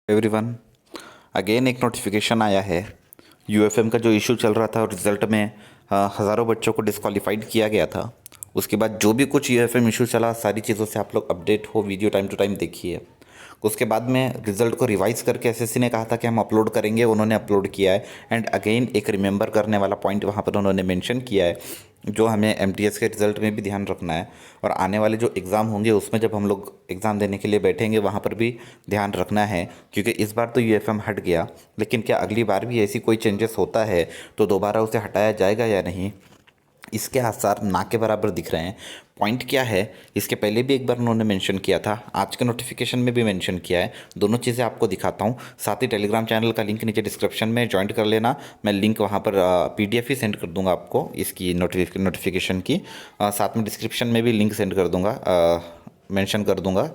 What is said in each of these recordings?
Everyone, again एक notification आया है। यूएफएम का जो इशू चल रहा था और रिजल्ट में हज़ारों बच्चों को डिस्क्वालीफाइड किया गया था। उसके बाद जो भी कुछ यूएफएम इशू चला, सारी चीज़ों से आप लोग अपडेट हो, वीडियो टाइम टू टाइम देखिए। उसके बाद में रिजल्ट को रिवाइज करके एसएससी ने कहा था कि हम अपलोड करेंगे, उन्होंने अपलोड किया है। एंड अगेन एक रिमेंबर करने वाला पॉइंट वहाँ पर उन्होंने मेंशन किया है, जो हमें एमटीएस के रिज़ल्ट में भी ध्यान रखना है और आने वाले जो एग्ज़ाम होंगे उसमें जब हम लोग एग्ज़ाम देने के लिए बैठेंगे वहाँ पर भी ध्यान रखना है। क्योंकि इस बार तो यूएफएम हट गया, लेकिन क्या अगली बार भी ऐसी कोई चेंजेस होता है तो दोबारा उसे हटाया जाएगा या नहीं, इसके आसार ना के बराबर दिख रहे हैं। पॉइंट क्या है, इसके पहले भी एक बार उन्होंने मेंशन किया था, आज के नोटिफिकेशन में भी मेंशन किया है। दोनों चीज़ें आपको दिखाता हूँ। साथ ही टेलीग्राम चैनल का लिंक नीचे डिस्क्रिप्शन में ज्वाइन कर लेना। मैं लिंक वहाँ पर पीडीएफ ही सेंड कर दूंगा आपको इसकी नोटिफिकेशन की। साथ में डिस्क्रिप्शन में भी लिंक सेंड कर दूंगा, मेंशन कर दूंगा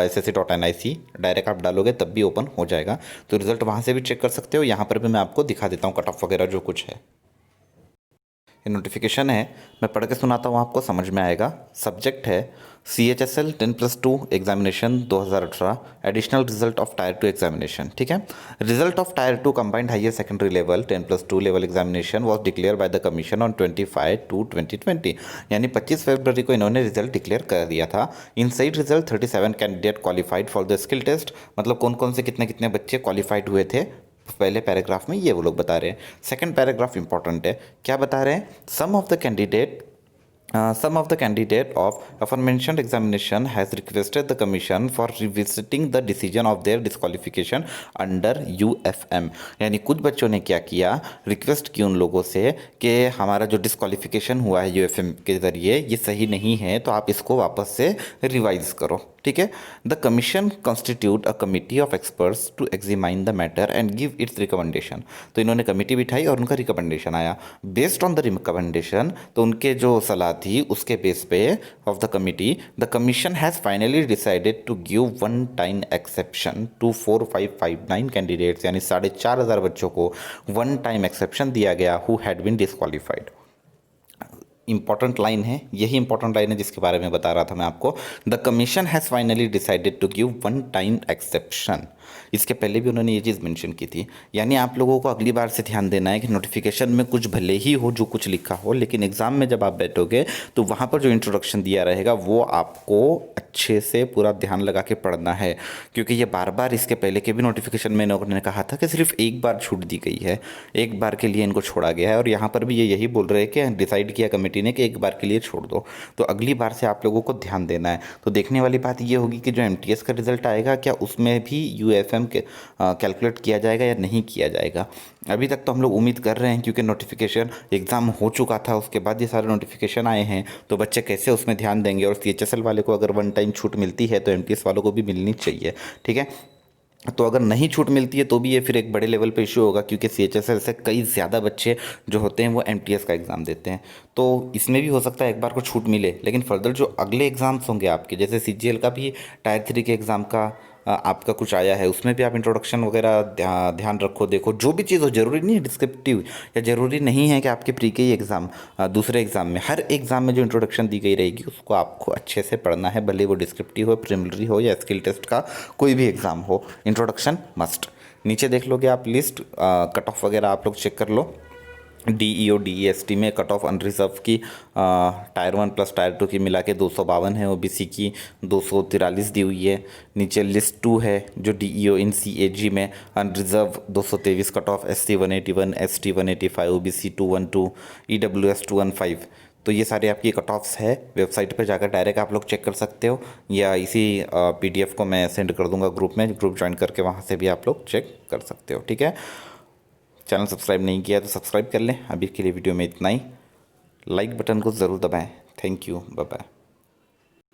SSC.NIC। डायरेक्ट आप डालोगे तब भी ओपन हो जाएगा, तो रिजल्ट वहाँ से भी चेक कर सकते हो। यहाँ पर भी मैं आपको दिखा देता हूँ कट ऑफ वगैरह जो कुछ है। ये नोटिफिकेशन है, मैं पढ़ के सुनाता हूँ, आपको समझ में आएगा। सब्जेक्ट है CHSL 10+2 examination 2018 additional result of tier 2 examination. ठीक है, result of tier 2 combined higher secondary level 10+2 level examination was declared by the commission on 25/2/2020। यानी 25 फरवरी को इन्होंने रिजल्ट डिक्लेयर कर दिया था। In side result 37 candidate qualified for the skill test. मतलब कौन कौन से कितने कितने बच्चे क्वालिफाइड हुए थे पहले पैराग्राफ में, ये वो लोग बता रहे हैं। सेकंड पैराग्राफ इंपॉर्टेंट है, क्या बता रहे हैं? Some of the candidate of aforementioned examination has requested the commission for revisiting the decision of their disqualification under UFM। यानी कुछ बच्चों ने क्या किया, रिक्वेस्ट की उन लोगों से कि हमारा जो डिस्क्वालिफिकेशन हुआ है UFM के ज़रिए ये सही नहीं है, तो आप इसको वापस से रिवाइज करो। ठीक है, the commission constitute a committee of experts to examine the matter and give its recommendation. तो इन्होंने कमिटी बिठाई और उनका रिकमेंडेशन आया। बेस्ड ऑन द रिकमेंडेशन, तो उनके जो सलाह थी उसके बेस पे of the committee, the commission has finally decided to give one time exception to 4559 candidates. यानी 4500 बच्चों को वन टाइम एक्सेप्शन दिया गया who had been disqualified. Important line है, यही इंपॉर्टेंट लाइन है जिसके बारे में बता रहा था मैं आपको। The commission has finally decided to give one time exception. इसके पहले भी उन्होंने ये चीज़ मेंशन की थी। यानी आप लोगों को अगली बार से ध्यान देना है कि नोटिफिकेशन में कुछ भले ही हो जो कुछ लिखा हो, लेकिन एग्जाम में जब आप बैठोगे तो वहाँ पर जो इंट्रोडक्शन दिया रहेगा वो आपको अच्छे से पूरा ध्यान लगा के पढ़ना है। क्योंकि ये बार बार इसके पहले के भी नोटिफिकेशन में उन्होंने कहा था कि सिर्फ एक बार छूट दी गई है, एक बार के लिए इनको छोड़ा गया है। और यहाँ पर भी ये यही बोल रहे हैं कि डिसाइड किया कमेटी ने कि एक बार के लिए छोड़ दो। तो अगली बार से आप लोगों को ध्यान देना है। तो देखने वाली बात ये होगी कि जो एमटीएस का रिजल्ट आएगा क्या उसमें भी यूएफएम के कैलकुलेट किया जाएगा या नहीं किया जाएगा। अभी तक तो हम लोग उम्मीद कर रहे हैं, क्योंकि नोटिफिकेशन एग्ज़ाम हो चुका था, उसके बाद ये सारे नोटिफिकेशन आए हैं, तो बच्चे कैसे उसमें ध्यान देंगे। और CHSL वाले को अगर वन टाइम छूट मिलती है तो एमटीएस वालों को भी मिलनी चाहिए। ठीक है, तो अगर नहीं छूट मिलती है तो भी ये फिर एक बड़े लेवल पे इशू होगा, क्योंकि CHSL से कई ज़्यादा बच्चे जो होते हैं वो एमटीएस का एग्ज़ाम देते हैं। तो इसमें भी हो सकता है एक बार को छूट मिले, लेकिन फर्दर जो अगले एग्ज़ाम्स होंगे आपके, जैसे CGL का भी टायर 3 के एग्ज़ाम का आपका कुछ आया है, उसमें भी आप इंट्रोडक्शन वगैरह ध्यान रखो, देखो जो भी चीज़ हो। ज़रूरी नहीं है डिस्क्रिप्टिव, या ज़रूरी नहीं है कि आपके प्री के ही एग्ज़ाम, दूसरे एग्ज़ाम में, हर एग्ज़ाम में जो इंट्रोडक्शन दी गई रहेगी उसको आपको अच्छे से पढ़ना है, भले वो डिस्क्रिप्टिव हो, प्रिलिमिनरी हो या स्किल टेस्ट का कोई भी एग्ज़ाम हो, इंट्रोडक्शन मस्ट। नीचे देख लोगे आप लिस्ट, कट ऑफ वगैरह आप लोग चेक कर लो। DEO DEST में कट ऑफ अनरिजर्व की टायर 1 प्लस टायर 2 की मिला के 252 है, OBC की 243 दी हुई है। नीचे लिस्ट 2 है जो DEO इन CAG में unreserved 223 cut off, SC 181, ST 185, OBC 212, EWS 215। तो ये सारे आपकी कट ऑफ्स है। वेबसाइट पर जाकर डायरेक्ट आप लोग चेक कर सकते हो, या इसी PDF को मैं सेंड कर दूंगा ग्रुप में, ग्रुप ज्वाइन करके वहाँ से भी आप लोग चेक कर सकते हो। ठीक है, चैनल सब्सक्राइब नहीं किया तो सब्सक्राइब कर लें। अभी के लिए वीडियो में इतना ही। लाइक बटन को ज़रूर दबाएं। Thank you, bye bye.